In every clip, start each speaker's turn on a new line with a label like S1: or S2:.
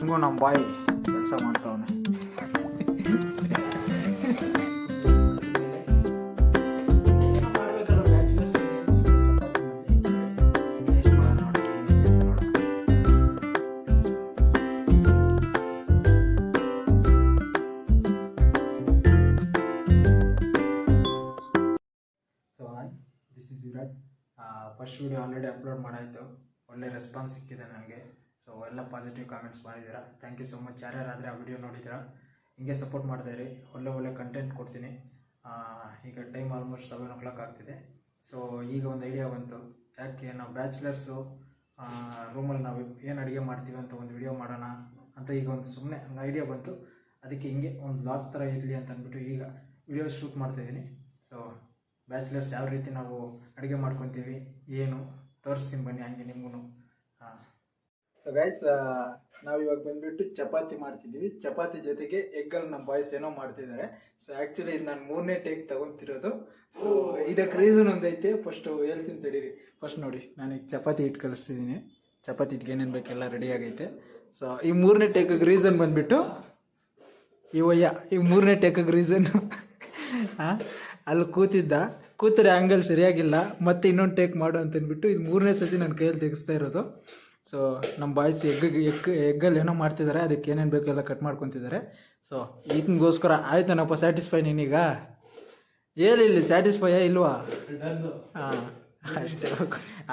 S1: ಹಿಂಗೂ ನಮ್ಮ ಬಾಯಿ ಕೆಲಸ ಮಾಡ್ತಾವನೆ. This is Virat. First video already upload ಮಾಡಾಯಿತು. ಒಳ್ಳೆ ರೆಸ್ಪಾನ್ಸ್ ಸಿಕ್ಕಿದೆ ನನಗೆ. ಸೊ ಎಲ್ಲ ಪಾಸಿಟಿವ್ ಕಾಮೆಂಟ್ಸ್ ಮಾಡಿದ್ದೀರಾ. Thank you so much. ಯಾರ್ಯಾರಾದರೆ ಆ ವಿಡಿಯೋ ನೋಡಿದ್ದೀರಾ ಹಿಂಗೆ ಸಪೋರ್ಟ್ ಮಾಡ್ತಾಯಿರಿ. ಒಳ್ಳೆ ಕಂಟೆಂಟ್ ಕೊಡ್ತೀನಿ. ಈಗ ಟೈಮ್ ಆಲ್ಮೋಸ್ಟ್ 7 o'clock ಆಗ್ತಿದೆ. ಸೊ ಈಗ ಒಂದು ಐಡಿಯಾ ಬಂತು, ಯಾಕೆ ನಾವು ಬ್ಯಾಚುಲರ್ಸು ರೂಮಲ್ಲಿ ನಾವು ಏನು ಅಡುಗೆ ಮಾಡ್ತೀವಿ ಅಂತ ಒಂದು ವಿಡಿಯೋ ಮಾಡೋಣ ಅಂತ ಈಗ ಒಂದು ಸುಮ್ಮನೆ ಒಂದು ಐಡಿಯಾ ಬಂತು. ಅದಕ್ಕೆ ಹಿಂಗೆ ಒಂದು ಬ್ಲಾಗ್ ಥರ ಇರಲಿ ಅಂತ ಅಂದ್ಬಿಟ್ಟು ಈಗ ವಿಡಿಯೋ ಶೂಟ್ ಮಾಡ್ತಾಯಿದ್ದೀನಿ. ಸೊ ಬ್ಯಾಚುಲರ್ಸ್ ಯಾವ ರೀತಿ ನಾವು ಅಡುಗೆ ಮಾಡ್ಕೊತೀವಿ ಏನು ತೋರಿಸ್ತೀನಿ ಬನ್ನಿ, ಹಂಗೆ ನಿಮಗೂ. ಸೊ ಗೈಸ್, ನಾವು ಇವಾಗ ಬಂದುಬಿಟ್ಟು ಚಪಾತಿ ಮಾಡ್ತಿದ್ದೀವಿ. ಚಪಾತಿ ಜೊತೆಗೆ ಎಗ್ಗಲ್ಲಿ ನಮ್ಮ ಬಾಯ್ಸ್ ಏನೋ ಮಾಡ್ತಿದ್ದಾರೆ. ಸೊ ಆ್ಯಕ್ಚುಲಿ ಇದು ನಾನು 3ನೇ ಟೇಕ್ ತೊಗೊತಿರೋದು. ಸೊ ಇದಕ್ಕೆ ರೀಸನ್ ಒಂದೈತೆ, ಫಸ್ಟು ಹೇಳ್ತೀನಿ ತಡೀರಿ. ಫಸ್ಟ್ ನೋಡಿ, ನಾನೀಗ ಚಪಾತಿ ಹಿಟ್ಟು ಕಲಿಸ್ತಿದ್ದೀನಿ. ಚಪಾತಿ ಹಿಟ್ಟಿಗೆ ಏನೇನು ಬೇಕೆಲ್ಲ ರೆಡಿ ಆಗೈತೆ. ಸೊ ಈ 3ನೇ ಟೇಕಿಗೆ ರೀಸನ್ ಬಂದುಬಿಟ್ಟು ಈ 3ನೇ ಟೇಕಿಗೆ ರೀಸನ್ನು ಅಲ್ಲಿ ಕೂತರೆ ಆ್ಯಂಗಲ್ ಸರಿಯಾಗಿಲ್ಲ, ಮತ್ತೆ ಇನ್ನೊಂದು ಟೇಕ್ ಮಾಡು ಅಂತ ಅಂದ್ಬಿಟ್ಟು ಇದು 3ನೇ ಸತಿ ನನ್ನ ಕೈಯಲ್ಲಿ ತೆಗೆಸ್ತಾ ಇರೋದು. ಸೊ ನಮ್ಮ ಬಾಯ್ಸ್ ಎಗ್ಗಲ್ಲಿ ಏನೋ ಮಾಡ್ತಿದ್ದಾರೆ, ಅದಕ್ಕೆ ಏನೇನು ಬೇಕೆಲ್ಲ ಕಟ್ ಮಾಡ್ಕೊತಿದ್ದಾರೆ. ಸೊ ಇದನ್ಗೋಸ್ಕರ ಆಯ್ತಾನಪ್ಪ ಸ್ಯಾಟಿಸ್ಫೈ ನೀನೀಗ? ಏನಿಲ್ಲ, ಸ್ಯಾಟಿಸ್ಫೈಯಾ ಇಲ್ವಾ? ಹಾಂ ಅಷ್ಟೇ.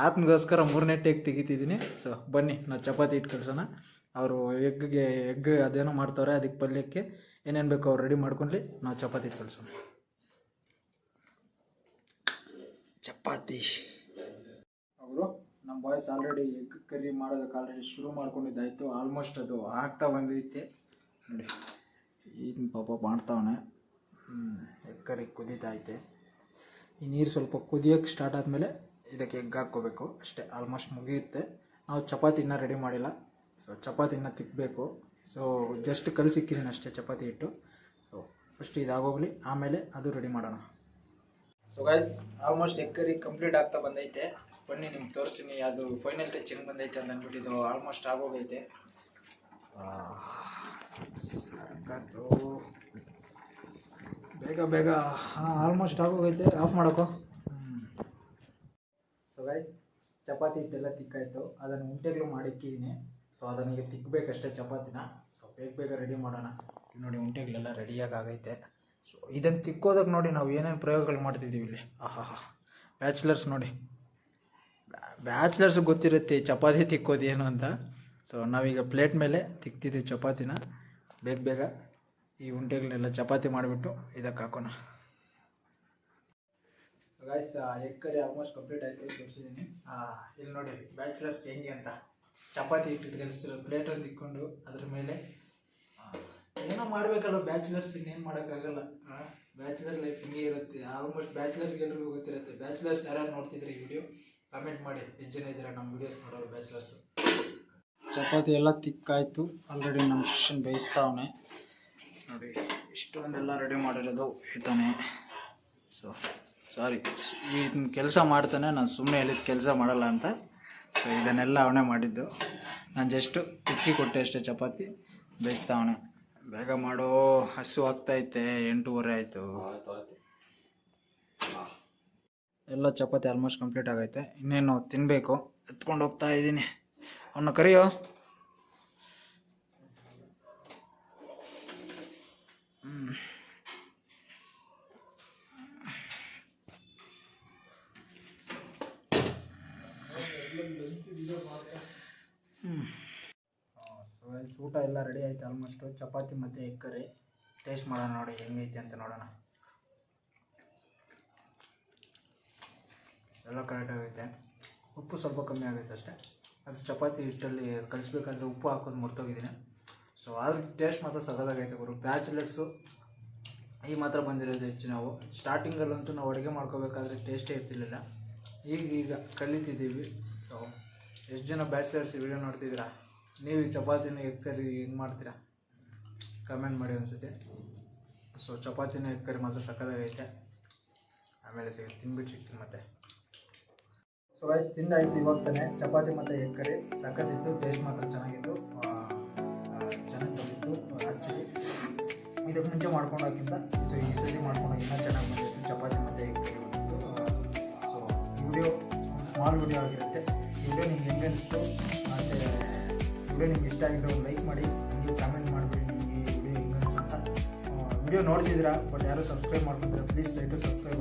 S1: ಆತನಿಗೋಸ್ಕರ 3ನೇ ಟೇಕ್ ತೆಗಿತಿದ್ದೀನಿ. ಸೊ ಬನ್ನಿ ನಾವು ಚಪಾತಿ ಹಿಟ್ಟು ಕಳ್ಸೋಣ. ಅವರು ಎಗ್ ಅದೇನೋ ಮಾಡ್ತಾವ್ರೆ, ಅದಕ್ಕೆ ಪಲ್ಯಕ್ಕೆ ಏನೇನು ಬೇಕೋ ಅವ್ರು ರೆಡಿ ಮಾಡ್ಕೊಂಡ್ಲಿ, ನಾವು ಚಪಾತಿ ಹಿಟ್ಟು ಕಳ್ಸೋಣ. ಚಪಾತಿ ಅವರು ನಮ್ಮ ಬಾಯ್ಸ್ ಆಲ್ರೆಡಿ ಎಗ್ ಕರಿ ಮಾಡೋದಕ್ಕೆ ಆಲ್ರೆಡಿ ಶುರು ಮಾಡ್ಕೊಂಡಿದ್ದಾಯಿತು. ಆಲ್ಮೋಸ್ಟ್ ಅದು ಆಗ್ತಾ ಬಂದೈತೆ ನೋಡಿ. ಇದನ್ನ ಪಾಪ ಮಾಡ್ತಾವನೆ. Egg curry ಕುದೀತೈತೆ. ಈ ನೀರು ಸ್ವಲ್ಪ ಕುದಿಯೋಕ್ಕೆ ಸ್ಟಾರ್ಟ್ ಆದಮೇಲೆ ಇದಕ್ಕೆ ಎಗ್ ಹಾಕ್ಕೋಬೇಕು ಅಷ್ಟೇ. ಆಲ್ಮೋಸ್ಟ್ ಮುಗಿಯುತ್ತೆ. ನಾವು ಚಪಾತಿ ಇನ್ನೂ ರೆಡಿ ಮಾಡಿಲ್ಲ. ಸೊ ಚಪಾತಿ ಇನ್ನೂ ತಿಕ್ಕಬೇಕು. ಸೊ ಜಸ್ಟ್ ಕಲಸಿಕ್ಕಿದ್ದೀನಿ ಅಷ್ಟೇ ಚಪಾತಿ ಹಿಟ್ಟು. ಸೊ ಫಸ್ಟ್ ಇದಾಗೋಗ್ಲಿ, ಆಮೇಲೆ ಅದು ರೆಡಿ ಮಾಡೋಣ. So guys, almost egg curry complete ಆಗ್ತಾ ಬಂದೈತೆ. ಬನ್ನಿ ನಿಮ್ಗೆ ತೋರಿಸ್ತೀನಿ ಅದು ಫೈನಲ್ ಟಚ್ ಹೆಂಗೆ ಬಂದೈತೆ ಅಂತ ಅಂದ್ಬಿಟ್ಟು. ಇದು ಆಲ್ಮೋಸ್ಟ್ ಆಗೋಗೈತೆ. ಸಾಕತ್ತು, ಬೇಗ ಆಲ್ಮೋಸ್ಟ್ ಆಗೋಗೈತೆ. ಆಫ್ ಮಾಡೋಕ್ಕೋ. ಸೊ ಗೈಸ್, ಚಪಾತಿ ಹಿಟ್ಟೆಲ್ಲ ತಿಕ್ಕಾಯಿತು. ಅದನ್ನು ಉಂಟೆಗಳು ಮಾಡಿಕ್ಕಿದ್ದೀನಿ. ಸೊ ಅದನ್ನು ತಿಕ್ಕಬೇಕಷ್ಟೇ ಚಪಾತಿನ. ಸೊ ಬೇಗ ರೆಡಿ ಮಾಡೋಣ. ನೋಡಿ ಉಂಟೆಗಳೆಲ್ಲ ರೆಡಿಯಾಗಿ ಆಗೈತೆ. ಸೊ ಇದನ್ನು ತಿಕ್ಕೋದಕ್ಕೆ ನೋಡಿ ನಾವು ಏನೇನು ಪ್ರಯೋಗಗಳು ಮಾಡ್ತಿದ್ದೀವಿ ಇಲ್ಲಿ. ಬ್ಯಾಚುಲರ್ಸ್ ನೋಡಿ, ಬ್ಯಾಚುಲರ್ಸ್ಗೆ ಗೊತ್ತಿರುತ್ತೆ ಚಪಾತಿ ತಿಕ್ಕೋದು ಏನು ಅಂತ. ಸೊ ನಾವೀಗ ಪ್ಲೇಟ್ ಮೇಲೆ ತಿಕ್ತಿದ್ದೀವಿ ಚಪಾತಿನ. ಬೇಗ ಈ ಉಂಟೆಗಳನ್ನೆಲ್ಲ ಚಪಾತಿ ಮಾಡಿಬಿಟ್ಟು ಇದಕ್ಕೆ ಹಾಕೋಣ. Guys, egg curry almost complete ಆಯಿತು, ತೋರಿಸಿದ್ದೀನಿ. ಇಲ್ಲಿ ನೋಡಿ ಬ್ಯಾಚುಲರ್ಸ್ ಹೆಂಗೆ ಅಂತ. ಚಪಾತಿ ಹಿಟ್ಟು ಕಲಿಸ್ತಿರೋ ಪ್ಲೇಟನ್ನು ತಿಕ್ಕೊಂಡು ಅದ್ರ ಮೇಲೆ ಏನೋ ಮಾಡಬೇಕಲ್ಲ ಬ್ಯಾಚುಲರ್ಸ್, ಇನ್ನೇನು ಮಾಡೋಕ್ಕಾಗಲ್ಲ. ಬ್ಯಾಚುಲರ್ ಲೈಫ್ ಹಿಂಗೆ ಇರುತ್ತೆ. ಆಲ್ಮೋಸ್ಟ್ ಬ್ಯಾಚುಲರ್ಸ್ಗೆ ಎಲ್ರಿಗೂ ಗೊತ್ತಿರುತ್ತೆ. ಬ್ಯಾಚುಲರ್ಸ್ ಯಾರು ನೋಡ್ತಿದ್ರೆ ಈ ವಿಡಿಯೋ ಕಮೆಂಟ್ ಮಾಡಿ, ಎಷ್ಟು ಜನ ಇದ್ದೀರಾ ನಮ್ಮ ವಿಡಿಯೋಸ್ ನೋಡೋರು ಬ್ಯಾಚುಲರ್ಸು. ಚಪಾತಿ ಎಲ್ಲ ತಿಕ್ಕಾಯಿತು. ಆಲ್ರೆಡಿ ನಮ್ಮ ಶಿಕ್ಷನ್ ಬೇಯಿಸ್ತಾವನೆ ನೋಡಿ. ಇಷ್ಟೊಂದೆಲ್ಲ ರೆಡಿ ಮಾಡಿರೋದು ಈತಾನೆ. ಸೊ ಸಾರಿ, ಇದನ್ನ ಕೆಲಸ ಮಾಡ್ತಾನೆ, ನಾನು ಸುಮ್ಮನೆ ಹೇಳಿದ ಕೆಲಸ ಮಾಡಲ್ಲ ಅಂತ. ಸೊ ಇದನ್ನೆಲ್ಲ ಅವನೇ ಮಾಡಿದ್ದು, ನಾನು ಜಸ್ಟು ತಿಕ್ಕಿ ಕೊಟ್ಟೆ ಅಷ್ಟೇ. ಚಪಾತಿ ಬೇಯಿಸ್ತಾವನೆ. ಬೇಗ ಮಾಡೋ, ಹಸು ಆಗ್ತೈತೆ. 8:30 ಆಯಿತು. ಎಲ್ಲ ಚಪಾತಿ ಆಲ್ಮೋಸ್ಟ್ ಕಂಪ್ಲೀಟ್ ಆಗೈತೆ. ಇನ್ನೇನು ತಿನ್ನಬೇಕು. ಎತ್ಕೊಂಡು ಹೋಗ್ತಾ ಇದ್ದೀನಿ. ಅವನ್ನ ಕರಿಯೋ. ಊಟ ಎಲ್ಲ ರೆಡಿ ಆಯ್ತು ಆಲ್ಮೋಸ್ಟು. ಚಪಾತಿ ಮತ್ತು ಎಗ್ ಕರಿ ಟೇಸ್ಟ್ ಮಾಡೋಣ, ನೋಡಿ ಹೆಂಗೈತೆ ಅಂತ ನೋಡೋಣ. ಎಲ್ಲ ಕರೆಕ್ಟಾಗೈತೆ. ಉಪ್ಪು ಸ್ವಲ್ಪ ಕಮ್ಮಿ ಆಗೈತೆ ಅಷ್ಟೇ. ಅದು ಚಪಾತಿ ಹಿಟ್ಟಲ್ಲಿ ಕಲಿಸ್ಬೇಕಾದ್ರೆ ಉಪ್ಪು ಹಾಕೋದು ಮರ್ತೋಗಿದ್ದೀನಿ. ಸೊ ಆದ್ರೆ ಟೇಸ್ಟ್ ಮಾತ್ರ ಸಗದಾಗೈತೆ ಗುರು. ಬ್ಯಾಚುಲರ್ಸು ಈ ಮಾತ್ರ ಬಂದಿರೋದು ಹೆಚ್ಚು. ನಾವು ಸ್ಟಾರ್ಟಿಂಗಲ್ಲಂತೂ ನಾವು ಅಡುಗೆ ಮಾಡ್ಕೋಬೇಕಾದ್ರೆ ಟೇಸ್ಟೇ ಇರ್ತಿರ್ಲಿಲ್ಲ. ಈಗ ಕಲಿತಿದ್ದೀವಿ. ಸೊ ಎಷ್ಟು ಜನ ಬ್ಯಾಚುಲರ್ಸ್ ವಿಡಿಯೋ ನೋಡ್ತಿದ್ದೀರಾ? ನೀವು ಚಪಾತಿನ ಎಗ್ ಕರಿ ಹೆಂಗೆ ಮಾಡ್ತೀರಾ ಕಮೆಂಟ್ ಮಾಡಿ ಅನಿಸುತ್ತೆ. ಸೊ ಚಪಾತಿನ ಎಗ್ ಕರಿ ಮಾತ್ರ ಸಕ್ಕದಾಗೈತೆ. ಆಮೇಲೆ ತಿಂದ್ಬಿಟ್ಟು ಸಿಗ್ತೀನಿ ಮತ್ತೆ. ಸೊ ಗೈಸ್, ತಿಂದಾಯ್ತು ಇವಾಗ ತಾನೆ. ಚಪಾತಿ ಮತ್ತು ಎಗ್ ಕರಿ ಸಕ್ಕತ್ತಿತ್ತು. ಟೇಸ್ಟ್ ಮಾತ್ರ ಚೆನ್ನಾಗಿತ್ತು. ಚೆನ್ನಾಗಿ ಬಂದಿತ್ತು. ಆ್ಯಕ್ಚುಲಿ ಇದಕ್ಕೆ ಮುಂಚೆ ಮಾಡ್ಕೊಂಡೋಕ್ಕಿಂತ ಸೊ ಈ ಸತಿ ಮಾಡ್ಕೊಂಡು ಇನ್ನೂ ಚೆನ್ನಾಗಿ ಬಂದಿತ್ತು. ಚಪಾತಿ ಮತ್ತು ಎಗ್ ಕರಿ ಬಂದಿತ್ತು. ಸೊ ಈ ವಿಡಿಯೋ ಸ್ಮಾಲ್ ವಿಡಿಯೋ ಆಗಿರುತ್ತೆ. ಈ ವಿಡಿಯೋ ನಿಮ್ಗೆ ಹೆಂಗೆ ಅನಿಸ್ತು ಮತ್ತು ವಿಡಿಯೋ ನಿಮ್ಗೆ ಇಷ್ಟ ಆಗಿದ್ರೆ ಒಂದು ಲೈಕ್ ಮಾಡಿ, ನಿಮಗೆ ಕಾಮೆಂಟ್ ಮಾಡಿಬಿಡಿ ನಿಮಗೆ ಈ ವಿಡಿಯೋ ಹೆಂಗೆ ಅನಿಸ್ತು ಅಂತ. ವಿಡಿಯೋ ನೋಡ್ತಿದ್ದೀರಾ ಬಟ್ ಯಾರು ಸಬ್ಸ್ಕ್ರೈಬ್ ಮಾಡ್ಕೊಂಡ್ರೆ ಪ್ಲೀಸ್ ದಯವಿಟ್ಟು ಸಬ್ಸ್ಕ್ರೈಬ್